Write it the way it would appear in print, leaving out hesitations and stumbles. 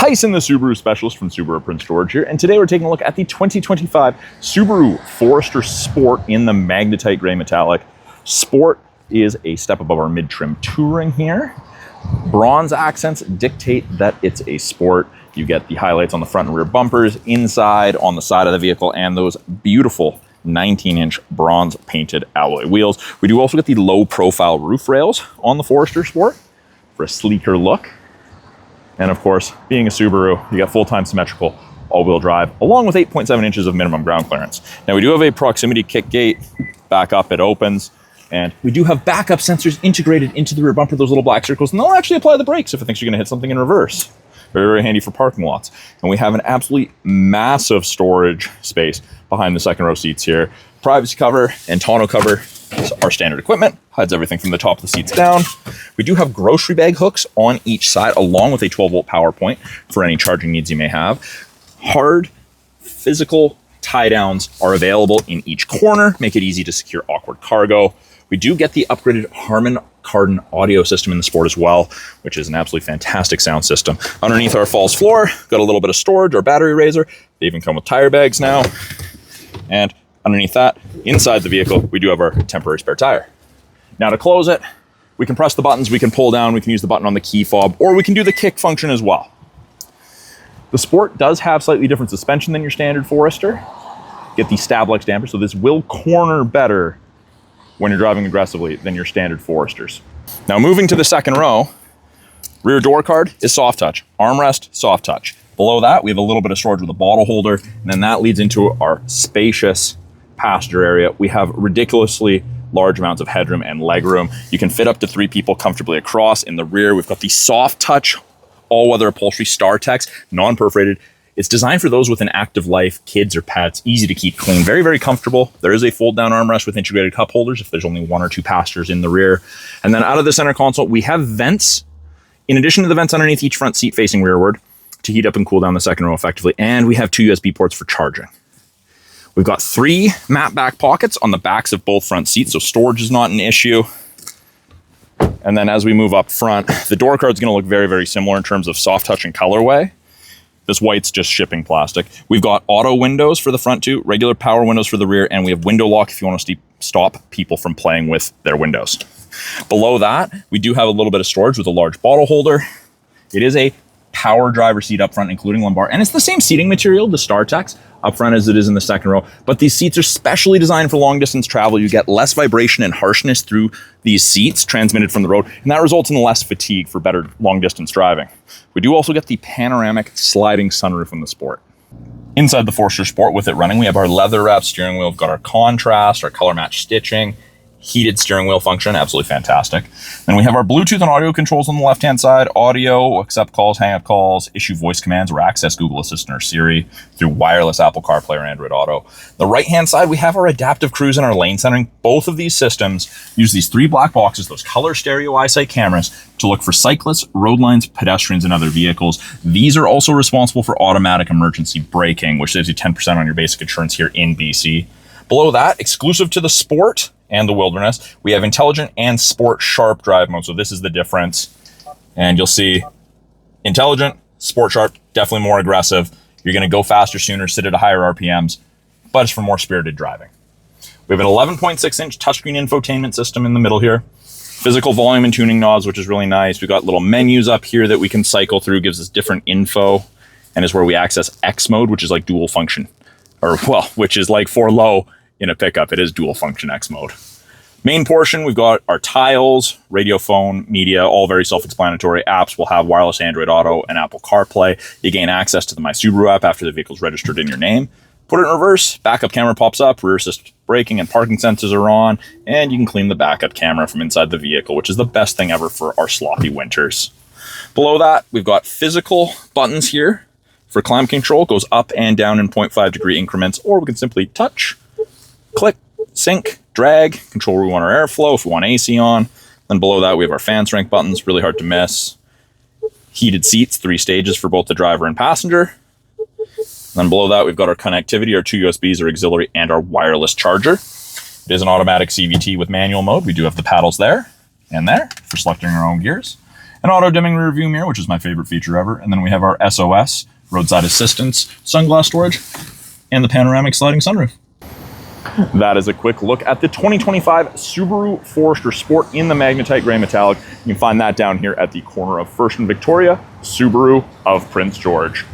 Tyson, the Subaru specialist from Subaru Print Storage here, and today we're taking a look at the 2025 Subaru Forester Sport in the magnetite gray metallic. Sport is a step above our mid-trim touring here. Bronze accents dictate that it's a sport. You get the highlights on the front and rear bumpers, inside, on the side of the vehicle, and those beautiful 19-inch bronze painted alloy wheels. We do also get the low-profile roof rails on the Forester Sport for a sleeker look. And of course, being a Subaru, you got full-time symmetrical all-wheel drive, along with 8.7 inches of minimum ground clearance. Now we do have a proximity kick gate. Back up, it opens. And we do have backup sensors integrated into the rear bumper, those little black circles, and they'll actually apply the brakes if it thinks you're gonna hit something in reverse. Very, very handy for parking lots. And we have an absolutely massive storage space behind the second row seats here. Privacy cover and tonneau cover is our standard equipment. Hides everything from the top of the seats down. We do have grocery bag hooks on each side, along with a 12-volt power point for any charging needs you may have. Hard, physical tie downs are available in each corner, make it easy to secure awkward cargo. We do get the upgraded Harman Kardon audio system in the Sport as well, which is an absolutely fantastic sound system. Underneath our false floor, got a little bit of storage, our battery raiser. They even come with tire bags now. And underneath that, inside the vehicle, we do have our temporary spare tire. Now to close it, we can press the buttons, we can pull down, we can use the button on the key fob, or we can do the kick function as well. The Sport does have slightly different suspension than your standard Forester. Get the Stablex damper, so this will corner better when you're driving aggressively than your standard Foresters. Now moving to the second row, rear door card is soft touch, armrest, soft touch. Below that, we have a little bit of storage with a bottle holder, and then that leads into our spacious passenger area. We have ridiculously large amounts of headroom and legroom. You can fit up to 3 people comfortably across. In the rear, we've got the soft touch, all-weather upholstery StarTex, non-perforated. It's designed for those with an active life, kids or pets, easy to keep clean, very, very comfortable. There is a fold-down armrest with integrated cup holders if there's only 1 or 2 passengers in the rear. And then out of the center console, we have vents, in addition to the vents underneath each front seat facing rearward, to heat up and cool down the second row effectively. And we have 2 USB ports for charging. We've got 3 matte back pockets on the backs of both front seats, so storage is not an issue. And then as we move up front, the door card's gonna look very, very similar in terms of soft touch and colorway. This white's just shipping plastic. We've got auto windows for the front too, regular power windows for the rear, and we have window lock if you want to stop people from playing with their windows. Below that, we do have a little bit of storage with a large bottle holder. It is a power driver seat up front, including lumbar, and it's the same seating material, the StarTex, up front as it is in the second row, but these seats are specially designed for long distance travel. You get less vibration and harshness through these seats transmitted from the road, and that results in less fatigue for better long distance driving. We do also get the panoramic sliding sunroof in the Sport. Inside the Forester Sport with it running, we have our leather wrapped steering wheel, we've got our contrast, our color match stitching, heated steering wheel function, absolutely fantastic. Then we have our Bluetooth and audio controls on the left-hand side, audio, accept calls, hang up calls, issue voice commands, or access Google Assistant or Siri through wireless Apple CarPlay or Android Auto. The right-hand side, we have our adaptive cruise and our lane centering. Both of these systems use these 3 black boxes, those color stereo EyeSight cameras, to look for cyclists, road lines, pedestrians, and other vehicles. These are also responsible for automatic emergency braking, which saves you 10% on your basic insurance here in BC. Below that, exclusive to the Sport and the Wilderness, we have intelligent and sport sharp drive mode. So this is the difference. And you'll see intelligent, sport sharp, definitely more aggressive. You're gonna go faster sooner, sit at higher RPMs, but it's for more spirited driving. We have an 11.6-inch touchscreen infotainment system in the middle here. Physical volume and tuning knobs, which is really nice. We've got little menus up here that we can cycle through, gives us different info, and is where we access X mode, which is like dual function, or well, which is like for low in a pickup. It is dual function X mode. Main portion, we've got our tiles, radio, phone, media, all very self-explanatory. Apps will have wireless Android Auto and Apple CarPlay. You gain access to the My Subaru app after the vehicle's registered in your name. Put it in reverse, backup camera pops up, rear assist braking and parking sensors are on, and you can clean the backup camera from inside the vehicle, which is the best thing ever for our sloppy winters. Below that, we've got physical buttons here for climate control. It goes up and down in 0.5-degree increments, or we can simply touch, click, sync, drag, control where we want our airflow, if we want AC on. Then below that, we have our fan strength buttons, really hard to miss. Heated seats, 3 stages for both the driver and passenger. Then below that, we've got our connectivity, our 2 USBs, our auxiliary, and our wireless charger. It is an automatic CVT with manual mode. We do have the paddles there and there for selecting our own gears. an auto-dimming rear view mirror, which is my favorite feature ever. And then we have our SOS, roadside assistance, sunglass storage, and the panoramic sliding sunroof. That is a quick look at the 2025 Subaru Forester Sport in the magnetite gray metallic. You can find that down here at the corner of First and Victoria, Subaru of Prince George.